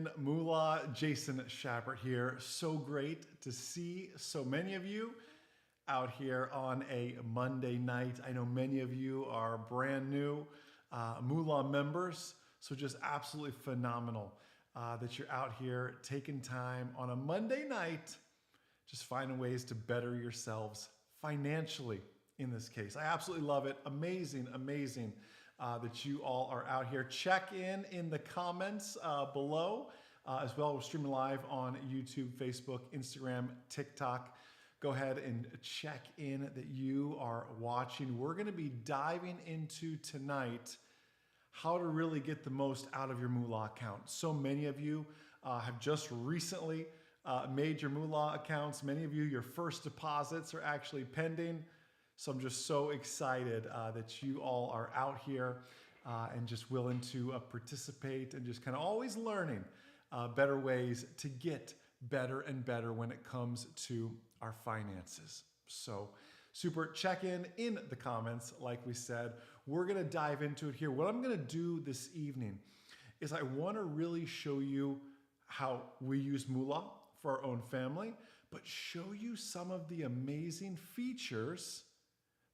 again, Moola, Jason Shapert here. So great to see so many of you out here on a Monday night. I know many of you are brand new Moola members, so just absolutely phenomenal that you're out here taking time on a Monday night, just finding ways to better yourselves financially in this case. I absolutely love it. Amazing, amazing that you all are out here. Check in the comments below as well. We're streaming live on YouTube, Facebook, Instagram, TikTok. Go ahead and check in that you are watching. We're going to be diving into tonight how to really get the most out of your Moola account. So many of you have just recently made your Moola accounts. Many of you, your first deposits are actually pending. So I'm just so excited that you all are out here and just willing to participate and just kind of always learning better ways to get better and better when it comes to our finances. So super, check in the comments. Like we said, we're going to dive into it here. What I'm going to do this evening is I want to really show you how we use Moola for our own family, but show you some of the amazing features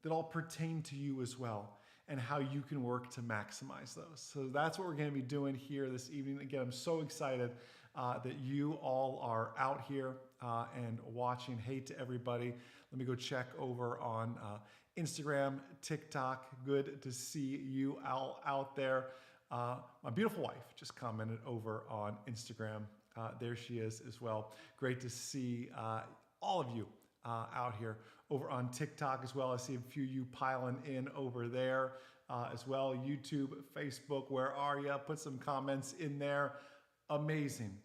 that all pertain to you as well and how you can work to maximize those. So that's what we're going to be doing here this evening. Again, I'm so excited that you all are out here and watching. Hey to everybody. Let me go check over on Instagram, TikTok. Good to see you all out there. My beautiful wife just commented over on Instagram. There she is as well. Great to see all of you out here over on TikTok as well. I see a few of you piling in over there as well. YouTube, Facebook, where are you? Put some comments in there. Amazing.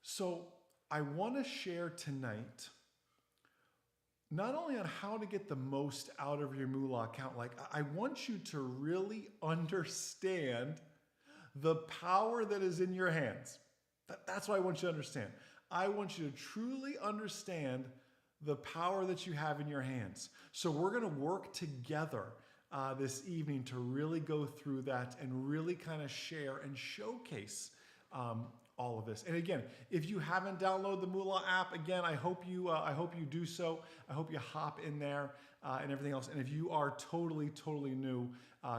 So I want to share tonight not only on how to get the most out of your Moola account, like I want you to really understand the power that is in your hands. That's what I want you to understand. I want you to truly understand the power that you have in your hands. So we're going to work together this evening to really go through that and really kind of share and showcase all of this. And again, if you haven't downloaded the Moola app, again, I hope you do so. I hope you hop in there and everything else. And if you are totally new,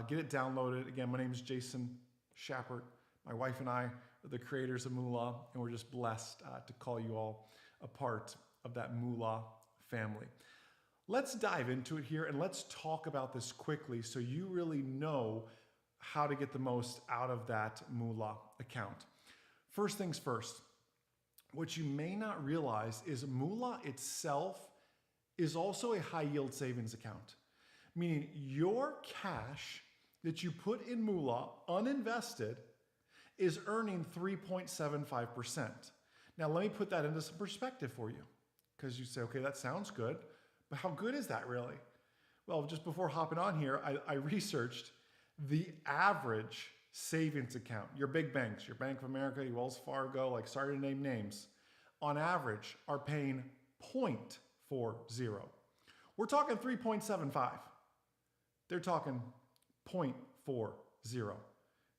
get it downloaded. Again, my name is Jason Shapert. My wife and I are the creators of Moola, and we're just blessed to call you all a part of that Moola family. Let's dive into it here and let's talk about this quickly so you really know how to get the most out of that Moola account. First things first, what you may not realize is Moola itself is also a high yield savings account, meaning your cash that you put in Moola uninvested is earning 3.75%. Now let me put that into some perspective for you. Because you say, okay, that sounds good, but how good is that really? Well, just before hopping on here, I researched the average savings account. Your big banks, your Bank of America, your Wells Fargo, like sorry to name names, on average are paying 0.40. We're talking 3.75. They're talking 0.40.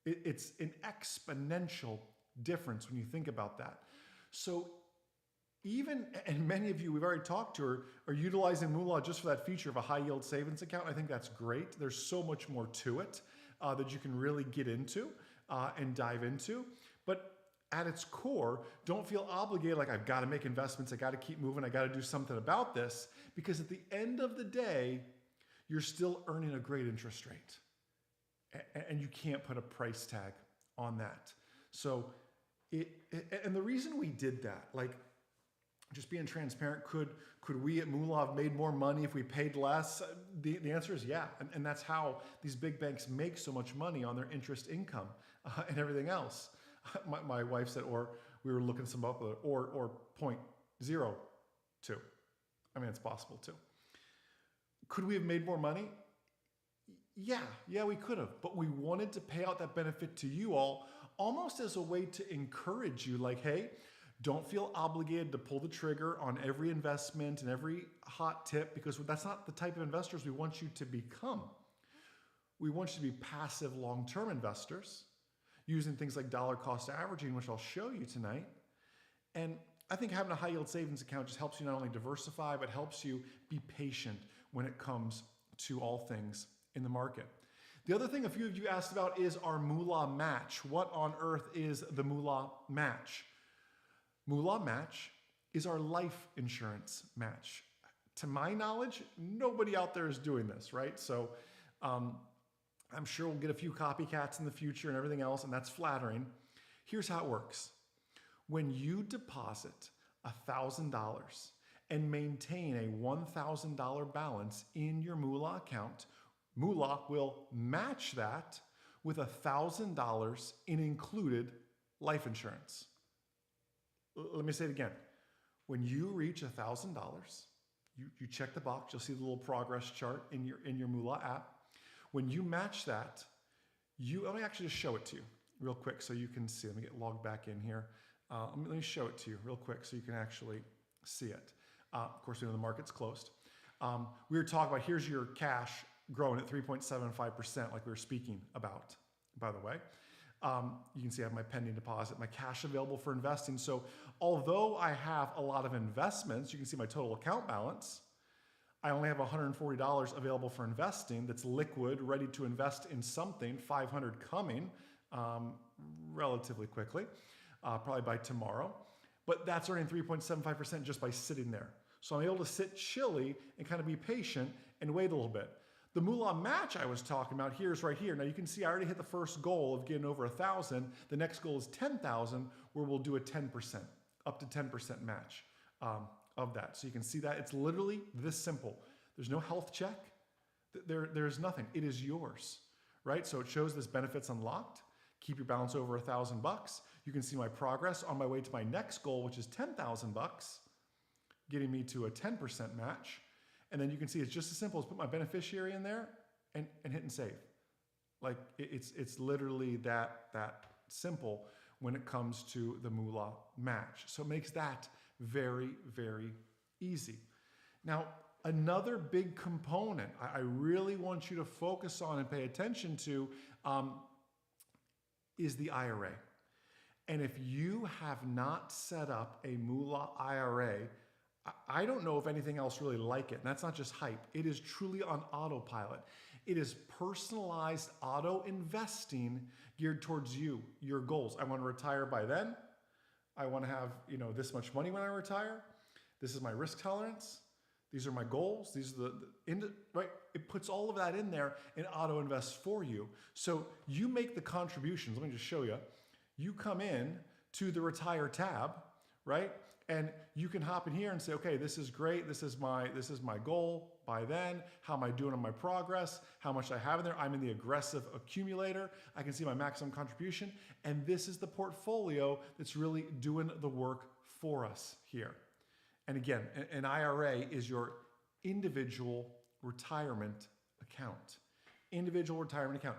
It's an exponential difference when you think about that. So even, and many of you we've already talked to are utilizing Moola just for that feature of a high yield savings account. I think that's great. There's so much more to it that you can really get into and dive into. But at its core, don't feel obligated like I've got to make investments. I got to keep moving. I got to do something about this, because at the end of the day, you're still earning a great interest rate and you can't put a price tag on that. So and the reason we did that, like, just being transparent, could we at Moola have made more money if we paid less? The answer is yeah. And that's how these big banks make so much money on their interest income and everything else. My wife said, or we were looking some up, or 0.02. I mean, it's possible too. Could we have made more money? Yeah, we could have. But we wanted to pay out that benefit to you all almost as a way to encourage you, like, hey, don't feel obligated to pull the trigger on every investment and every hot tip, because that's not the type of investors we want you to become. We want you to be passive long-term investors. using things like dollar cost averaging, which I'll show you tonight. And I think having a high yield savings account just helps you not only diversify, but helps you be patient when it comes to all things in the market. The other thing a few of you asked about is our Moola match. What on earth is the Moola match? Moola match is our life insurance match. To my knowledge, nobody out there is doing this, right? So I'm sure we'll get a few copycats in the future and everything else, and that's flattering. Here's how it works. When you deposit $1,000 and maintain a $1,000 balance in your Moola account, Moola will match that with $1,000 in included life insurance. Let me say it again. When you reach $1,000, you check the box, you'll see the little progress chart in your Moola app. When you match that, let me actually just show it to you real quick so you can see. Let me get logged back in here. Let me show it to you real quick so you can actually see it. Of course, we know the market's closed. We were talking about, here's your cash growing at 3.75% like we were speaking about, by the way. You can see I have my pending deposit, my cash available for investing. So although I have a lot of investments, you can see my total account balance, I only have $140 available for investing that's liquid, ready to invest in something, $500 coming relatively quickly. Probably by tomorrow, but that's earning 3.75% just by sitting there. So I'm able to sit chilly and kind of be patient and wait a little bit. The Moola match I was talking about here is right here. Now you can see I already hit the first goal of getting over 1,000. The next goal is 10,000, where we'll do a 10%, up to 10% match of that. So you can see that it's literally this simple. There's no health check. There's nothing. It is yours, right? So it shows this benefits unlocked. Keep your balance over $1,000. You can see my progress on my way to my next goal, which is $10,000, getting me to a 10% match. And then you can see it's just as simple as put my beneficiary in there and hit and save. Like it's literally that simple when it comes to the Moola match. So it makes that very, very easy. Now, another big component I really want you to focus on and pay attention to is the IRA. And if you have not set up a Moola IRA, I don't know of anything else really like it. And that's not just hype. It is truly on autopilot. It is personalized auto investing geared towards you, your goals. I want to retire by then. I want to have, this much money when I retire. This is my risk tolerance. These are my goals. These are right? It puts all of that in there and auto invests for you. So you make the contributions. Let me just show you. You come in to the retire tab, right? And you can hop in here and say, okay, this is great. This is my goal by then. How am I doing on my progress? How much I have in there? I'm in the aggressive accumulator. I can see my maximum contribution. And this is the portfolio that's really doing the work for us here. And again, an IRA is your individual retirement account. Individual retirement account.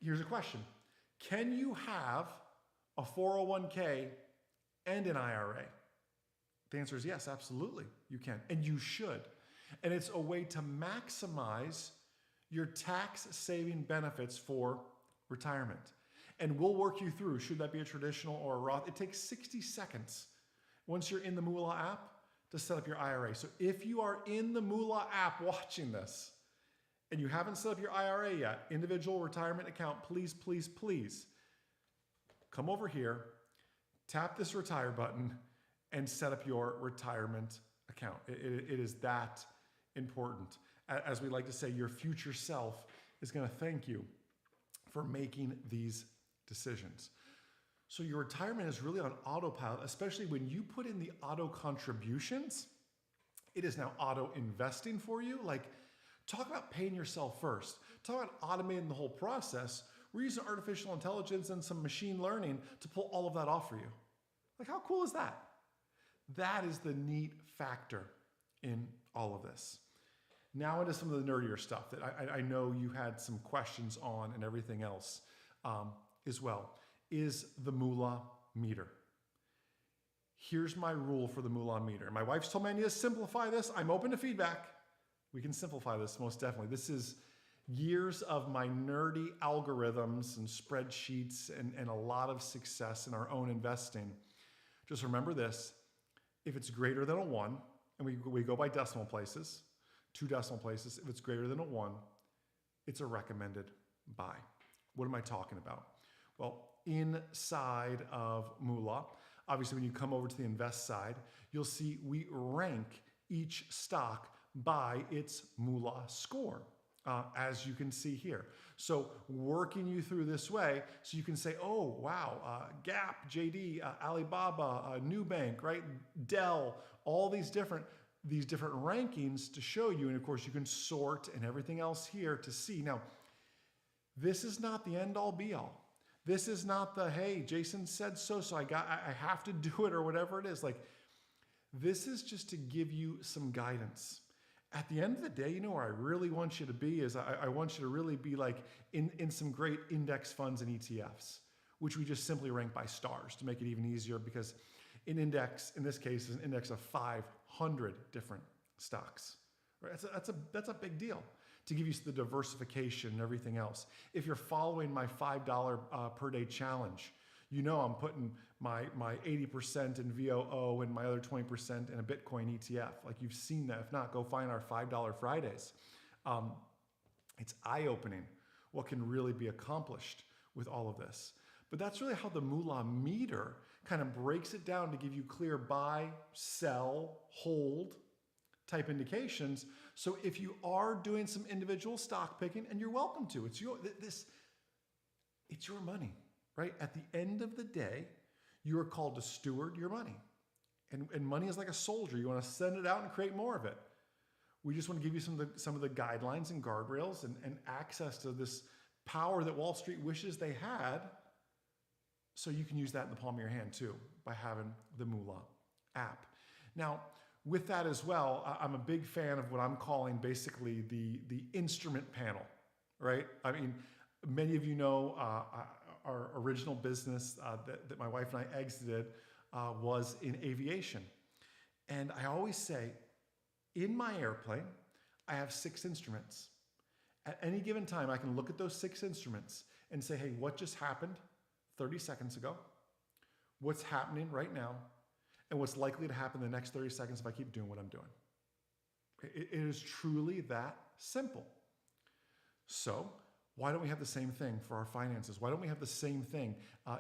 Here's a question. Can you have a 401k and an IRA? The answer is yes, absolutely, you can. And you should. And it's a way to maximize your tax saving benefits for retirement. And we'll work you through, should that be a traditional or a Roth? It takes 60 seconds once you're in the Moola app to set up your IRA. So if you are in the Moola app watching this and you haven't set up your IRA yet, individual retirement account, please, please, please come over here, tap this retire button, and set up your retirement account. It is that important. As we like to say, your future self is going to thank you for making these decisions. So your retirement is really on autopilot, especially when you put in the auto contributions. It is now auto investing for you. Like, talk about paying yourself first. Talk about automating the whole process. We're using artificial intelligence and some machine learning to pull all of that off for you. Like, how cool is that? That is the neat factor in all of this. Now into some of the nerdier stuff that I know you had some questions on and everything else as well, is the Moola meter. Here's my rule for the Moola meter. My wife's told me I need to simplify this. I'm open to feedback. We can simplify this most definitely. This is years of my nerdy algorithms and spreadsheets and a lot of success in our own investing. Just remember this, if it's greater than a 1, and we go by decimal places, 2 decimal places, if it's greater than a 1, it's a recommended buy. What am I talking about? Well, inside of Moola, obviously when you come over to the invest side, you'll see we rank each stock by its Moola score, as you can see here. So working you through this way, so you can say, oh, wow, Gap, JD, Alibaba, Nubank, right? Dell, all these different rankings to show you. And of course you can sort and everything else here to see. Now, this is not the end all be all. This is not the, hey, Jason said so I have to do it or whatever it is. Like, this is just to give you some guidance. At the end of the day, you know where I really want you to be is I want you to really be like in some great index funds and ETFs, which we just simply rank by stars to make it even easier, because an index, in this case, is an index of 500 different stocks. Right? That's a big deal to give you the diversification and everything else. If you're following my $5 per day challenge, you know I'm putting my 80% in VOO and my other 20% in a Bitcoin ETF. Like, you've seen that. If not, go find our $5 Fridays. It's eye-opening what can really be accomplished with all of this. But that's really how the Moola meter kind of breaks it down to give you clear buy, sell, hold type indications. So if you are doing some individual stock picking, and you're welcome to, it's your money, right? At the end of the day, you are called to steward your money. And money is like a soldier. You want to send it out and create more of it. We just want to give you some of the guidelines and guardrails and access to this power that Wall Street wishes they had, so you can use that in the palm of your hand too by having the Moola app. Now, with that as well, I'm a big fan of what I'm calling basically the instrument panel, right? I mean, many of you know our original business that my wife and I exited was in aviation. And I always say, in my airplane, I have 6 instruments. At any given time, I can look at those 6 instruments and say, hey, what just happened 30 seconds ago? What's happening right now? And what's likely to happen in the next 30 seconds if I keep doing what I'm doing? It is truly that simple. So why don't we have the same thing for our finances? Why don't we have the same thing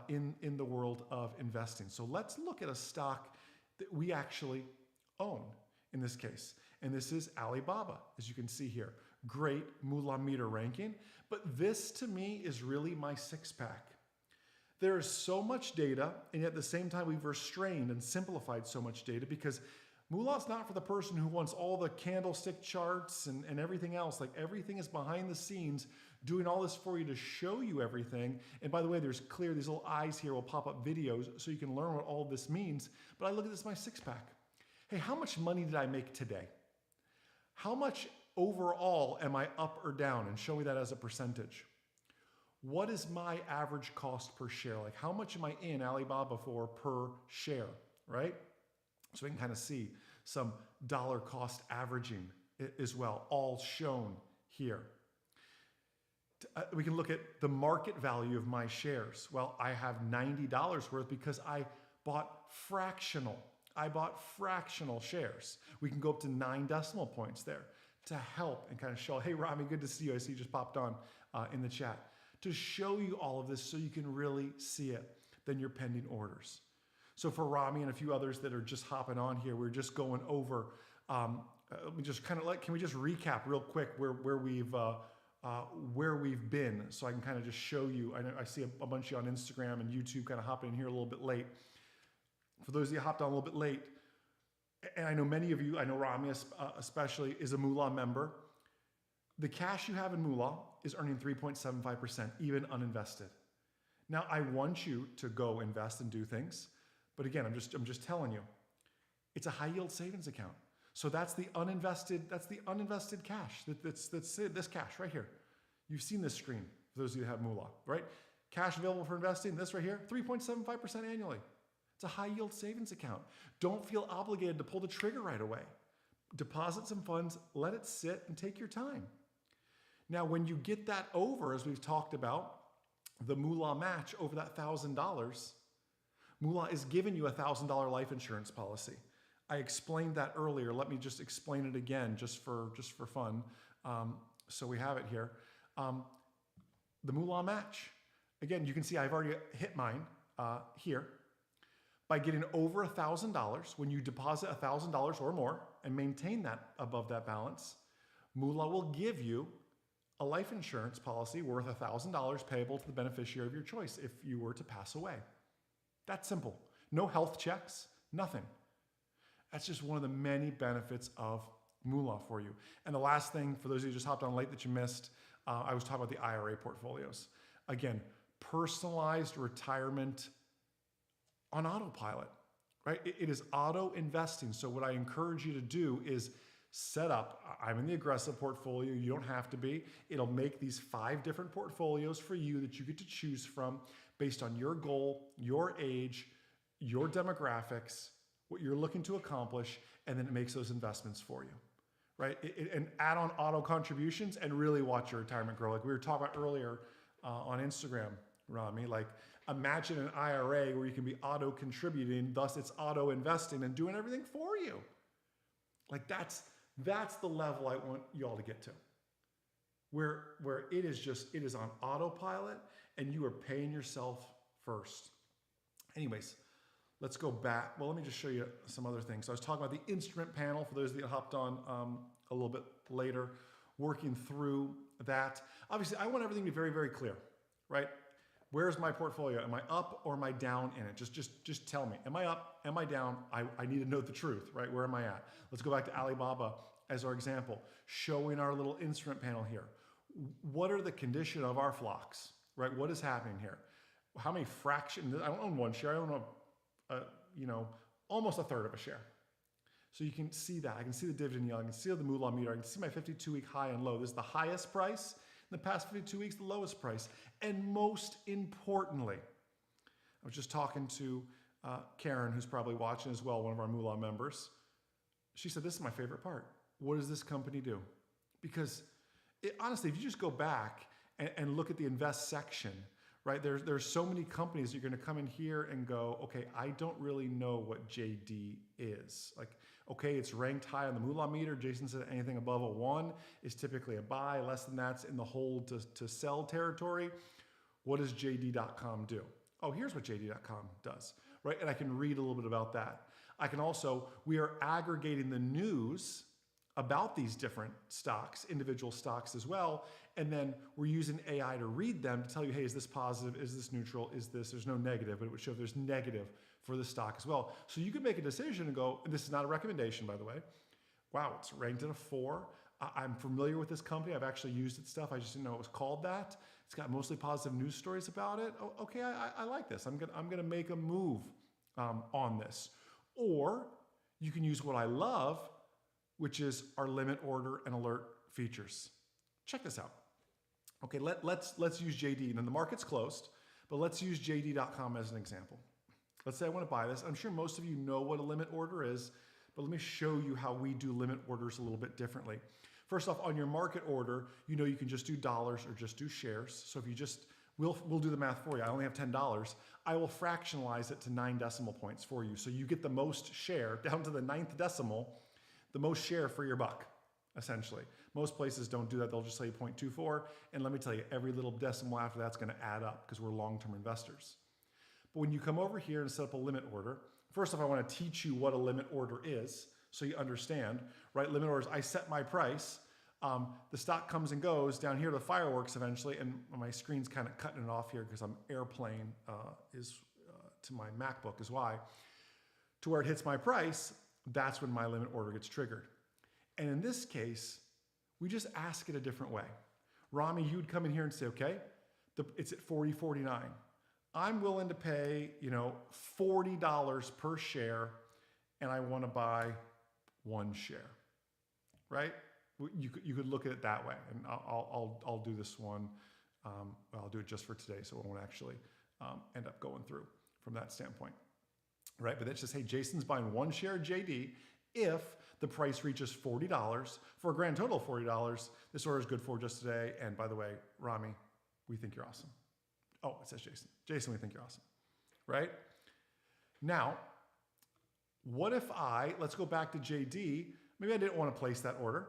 in the world of investing? So let's look at a stock that we actually own in this case. And this is Alibaba, as you can see here. Great Moola meter ranking. But this, to me, is really my 6-pack. There is so much data, and yet at the same time, we've restrained and simplified so much data, because Moola is not for the person who wants all the candlestick charts and everything else. Like, everything is behind the scenes doing all this for you to show you everything. And by the way, these little eyes here will pop up videos so you can learn what all this means. But I look at this, my 6-pack. Hey, how much money did I make today? How much overall am I up or down? And show me that as a percentage. What is my average cost per share? Like, how much am I in Alibaba for per share, right? So we can kind of see some dollar cost averaging as well, all shown here. We can look at the market value of my shares. Well, I have $90 worth because I bought fractional. I bought fractional shares. We can go up to 9 decimal points there to help and kind of show, hey, Rami, good to see you. I see you just popped on in the chat. To show you all of this so you can really see it, then your pending orders. So for Rami and a few others that are just hopping on here, we're just going over, let me just kind of can we just recap real quick where we've been, so I can kind of just show you. I see a bunch of you on Instagram and YouTube kind of hopping in here a little bit late. For those of you who hopped on a little bit late, and I know many of you, I know Rami especially, is a Moola member. The cash you have in Moola is earning 3.75%, even uninvested. Now, I want you to go invest and do things, but again, I'm just telling you, it's a high yield savings account. So that's the uninvested cash. That's this cash right here. You've seen this screen for those of you who have Moola, right? Cash available for investing, this right here, 3.75% annually. It's a high yield savings account. Don't feel obligated to pull the trigger right away. Deposit some funds, let it sit, and take your time. Now, when you get that over, as we've talked about, the Moola match over that $1,000, Moola is giving you a $1,000 life insurance policy. I explained that earlier. Let me just explain it again, just for fun. So we have it here. The Moola match. Again, you can see I've already hit mine here. By getting over $1,000, when you deposit $1,000 or more and maintain that above that balance, Moola will give you a life insurance policy worth $1,000 payable to the beneficiary of your choice if you were to pass away. That's simple. No health checks, nothing. That's just one of the many benefits of Moola for you. And the last thing, for those of you who just hopped on late that you missed, I was talking about the IRA portfolios. Again, personalized retirement on autopilot, right? It is auto investing. So what I encourage you to do is set up, I'm in the aggressive portfolio, you don't have to be. It'll make these 5 different portfolios for you that you get to choose from based on your goal, your age, your demographics, what you're looking to accomplish, and then it makes those investments for you, right? And add on auto contributions and really watch your retirement grow. Like we were talking about earlier on Instagram, Rami, like imagine an IRA where you can be auto contributing, thus it's auto investing and doing everything for you. Like that's the level I want you all to get to, where it is on autopilot and you are paying yourself first. Anyways, let's go back. Well, let me just show you some other things. So I was talking about the instrument panel for those that hopped on a little bit later, working through that. Obviously, I want everything to be very, very clear, right? Where's my portfolio? Am I up or am I down in it? Just tell me. Am I up? Am I down? I need to know the truth, right? Where am I at? Let's go back to Alibaba as our example, showing our little instrument panel here. What are the condition of our flocks, right? What is happening here? How many fractions? I don't own one share. I own almost a third of a share. So you can see that. I can see the dividend yield. I can see the Moola meter. I can see my 52-week high and low. This is the highest price. In the past 52 weeks, the lowest price. And most importantly, I was just talking to Karen, who's probably watching as well, one of our Moola members. She said, this is my favorite part. What does this company do? Because honestly, if you just go back and look at the invest section, right, there's so many companies you're going to come in here and go, okay, I don't really know what JD is. Like, okay, it's ranked high on the Moola meter. Jason said anything above a 1 is typically a buy. Less than that's in the hold to sell territory. What does JD.com do? Oh, here's what JD.com does, right? And I can read a little bit about that. I can also, we are aggregating the news about these different stocks, individual stocks as well. And then we're using AI to read them to tell you, hey, is this positive? Is this neutral? Is this, there's no negative, but it would show if there's negative for the stock as well. So you can make a decision and go, and this is not a recommendation, by the way. Wow, it's ranked at a 4. I'm familiar with this company. I've actually used its stuff. I just didn't know it was called that. It's got mostly positive news stories about it. Oh, okay, I like this. I'm gonna make a move on this. Or you can use what I love, which is our limit order and alert features. Check this out. Okay, let's use JD. And the market's closed, but let's use JD.com as an example. Let's say I want to buy this. I'm sure most of you know what a limit order is, but let me show you how we do limit orders a little bit differently. First off, on your market order, you know you can just do dollars or just do shares. So if you just, we'll do the math for you. I only have $10. I will fractionalize it to 9 decimal points for you. So you get the most share down to the 9th decimal, the most share for your buck, essentially. Most places don't do that. They'll just say 0.24. And let me tell you, every little decimal after that's going to add up because we're long-term investors. But when you come over here and set up a limit order, first off, I want to teach you what a limit order is so you understand, right? Limit orders, I set my price. The stock comes and goes down here to the fireworks eventually, and my screen's kind of cutting it off here because I'm airplane to my MacBook is why. To where it hits my price, that's when my limit order gets triggered. And in this case, we just ask it a different way. Rami, you would come in here and say, okay, it's at $40.49. I'm willing to pay, $40 per share, and I want to buy 1 share, right? You could look at it that way, and I'll do this one. I'll do it just for today, so it won't actually end up going through from that standpoint, right? But that's just, hey, Jason's buying 1 share of JD If the price reaches $40 for a grand total of $40, this order is good for just today. And by the way, Rami, we think you're awesome. Oh, it says Jason. Jason, we think you're awesome, right? Now, what if let's go back to JD. Maybe I didn't want to place that order.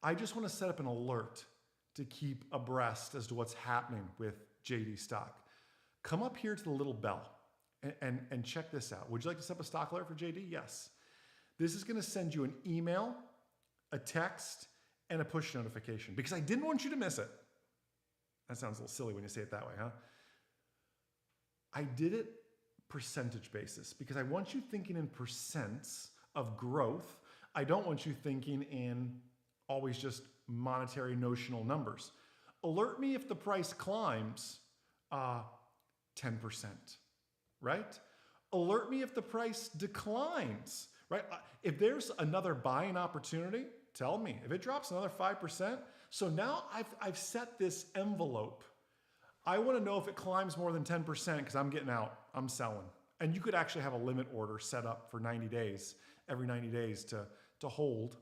I just want to set up an alert to keep abreast as to what's happening with JD stock. Come up here to the little bell and check this out. Would you like to set up a stock alert for JD? Yes. This is going to send you an email, a text, and a push notification because I didn't want you to miss it. That sounds a little silly when you say it that way, huh? I did it percentage basis because I want you thinking in percents of growth. I don't want you thinking in always just monetary notional numbers. Alert me if the price climbs 10%, right? Alert me if the price declines, right? If there's another buying opportunity, tell me. If it drops another 5%, so now I've set this envelope. I want to know if it climbs more than 10% because I'm getting out, I'm selling. And you could actually have a limit order set up for 90 days, every 90 days to hold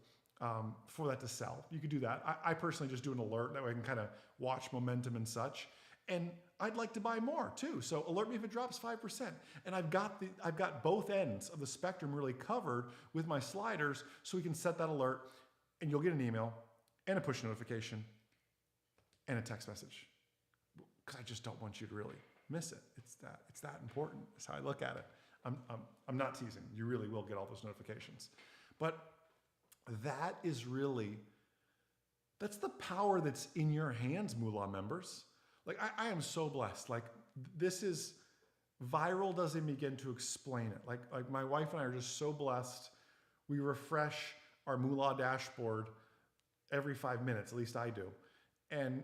for that to sell. You could do that. I personally just do an alert. That way I can kind of watch momentum and such. And I'd like to buy more too. So alert me if it drops 5%. And I've got both ends of the spectrum really covered with my sliders so we can set that alert and you'll get an email and a push notification and a text message. Because I just don't want you to really miss it. It's that important. That's how I look at it. I'm not teasing. You really will get all those notifications. But that's the power that's in your hands, Moola members. Like I am so blessed. Like this is viral doesn't begin to explain it. Like my wife and I are just so blessed. We refresh our Moola dashboard every 5 minutes, at least I do. And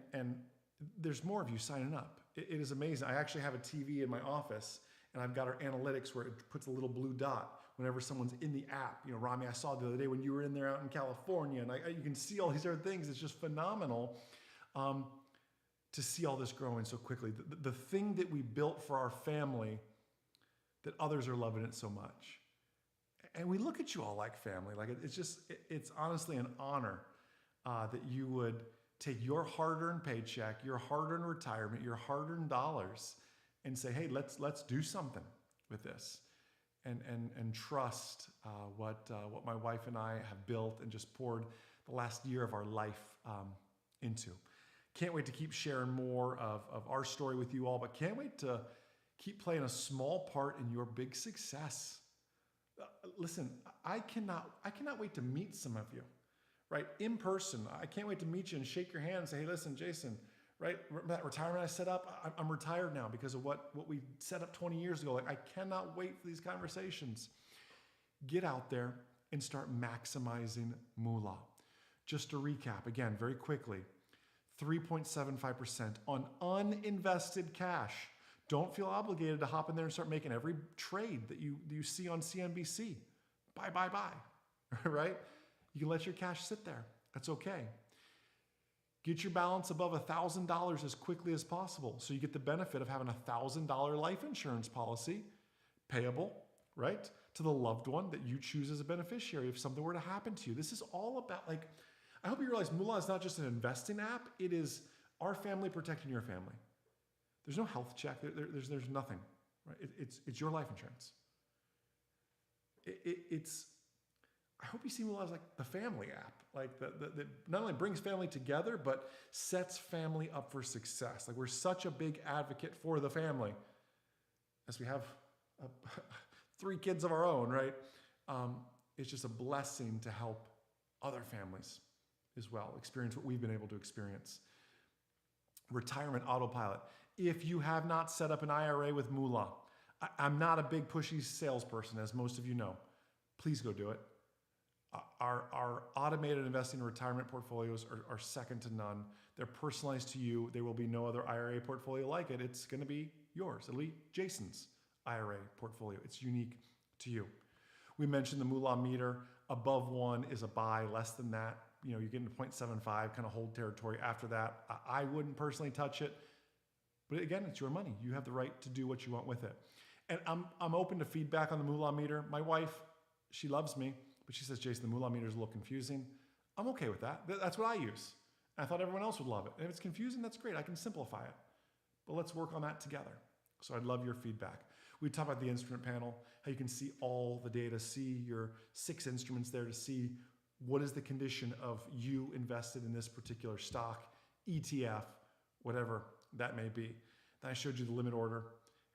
there's more of you signing up. It is amazing. I actually have a TV in my office and I've got our analytics where it puts a little blue dot whenever someone's in the app. You know, Rami, I saw the other day when you were in there out in California and you can see all these other things. It's just phenomenal to see all this growing so quickly. The thing that we built for our family, that others are loving it so much. And we look at you all like family. Like it's honestly an honor that you would take your hard-earned paycheck, your hard-earned retirement, your hard-earned dollars, and say, hey, let's do something with this, and trust what my wife and I have built and just poured the last year of our life into. Can't wait to keep sharing more of our story with you all, but can't wait to keep playing a small part in your big success. Listen, I cannot wait to meet some of you. Right, in person. I can't wait to meet you and shake your hand and say, hey, listen, Jason, right, that retirement I set up, I'm retired now because of what we set up 20 years ago. Like, I cannot wait for these conversations. Get out there and start maximizing Moola. Just to recap, again, very quickly, 3.75% on uninvested cash. Don't feel obligated to hop in there and start making every trade that you see on CNBC. Buy, right? You can let your cash sit there. That's okay. Get your balance above $1,000 as quickly as possible so you get the benefit of having a $1,000 life insurance policy payable, right, to the loved one that you choose as a beneficiary if something were to happen to you. This is all about, like, I hope you realize Moola is not just an investing app. It is our family protecting your family. There's no health check. There's nothing, right? It's your life insurance. I hope you see Moola as like the family app, like that not only brings family together, but sets family up for success. Like we're such a big advocate for the family, as we have 3 kids of our own, right? It's just a blessing to help other families as well experience what we've been able to experience. Retirement autopilot. If you have not set up an IRA with Moola, I'm not a big pushy salesperson, as most of you know. Please go do it. Our automated investing in retirement portfolios are second to none. They're personalized to you. There will be no other IRA portfolio like it. It's going to be yours. It'll be Jason's IRA portfolio. It's unique to you. We mentioned the Moola meter. Above 1 is a buy. Less than that, you're getting to 0.75, kind of hold territory. After that, I wouldn't personally touch it. But again, it's your money. You have the right to do what you want with it. And I'm open to feedback on the Moola meter. My wife, she loves me, But she says, Jason, the Moola meter is a little confusing. I'm okay with that. That's what I use. And I thought everyone else would love it. And if it's confusing, that's great. I can simplify it. But let's work on that together. So I'd love your feedback. We talk about the instrument panel, how you can see all the data, see your 6 instruments there to see what is the condition of you invested in this particular stock, ETF, whatever that may be. Then I showed you the limit order,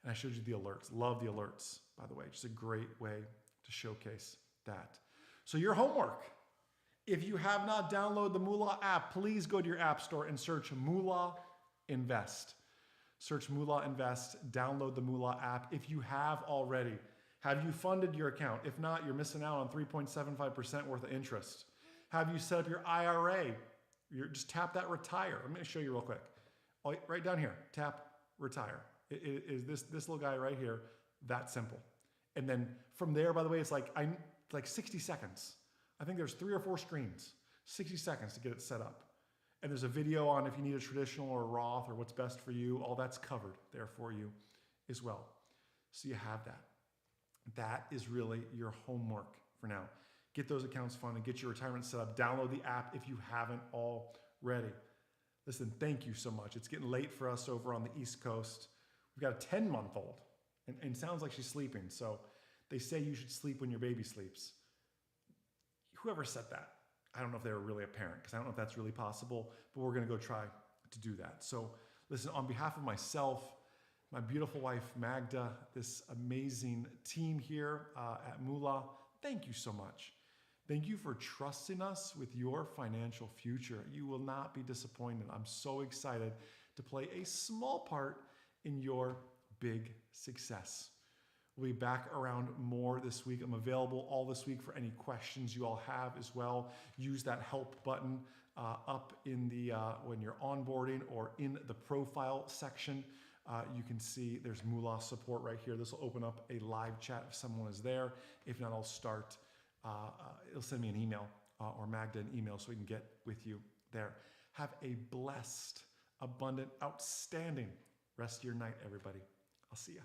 and I showed you the alerts. Love the alerts, by the way. Just a great way to showcase that. So your homework. If you have not downloaded the Moola app, please go to your app store and search Moola Invest. Search Moola Invest, download the Moola app. If you have already, have you funded your account? If not, you're missing out on 3.75% worth of interest. Have you set up your IRA? Just tap that retire. I'm going to show you real quick. Right down here, tap retire. It is this little guy right here, that simple. And then from there, by the way, it's like 60 seconds. I think there's 3 or 4 screens, 60 seconds to get it set up. And there's a video on if you need a traditional or a Roth or what's best for you. All that's covered there for you as well. So you have that. That is really your homework for now. Get those accounts funded, get your retirement set up, download the app if you haven't already. Listen, thank you so much. It's getting late for us over on the East Coast. We've got a 10-month-old, and it sounds like she's sleeping. So they say you should sleep when your baby sleeps. Whoever said that, I don't know if they were really a parent, because I don't know if that's really possible, but we're going to go try to do that. So listen, on behalf of myself, my beautiful wife, Magda, this amazing team here at Moola, thank you so much. Thank you for trusting us with your financial future. You will not be disappointed. I'm so excited to play a small part in your big success. We'll be back around more this week. I'm available all this week for any questions you all have as well. Use that help button up in the when you're onboarding or in the profile section. You can see there's Moola support right here. This will open up a live chat if someone is there. If not, I'll start. It'll send me an email or Magda an email so we can get with you there. Have a blessed, abundant, outstanding rest of your night, everybody. I'll see ya.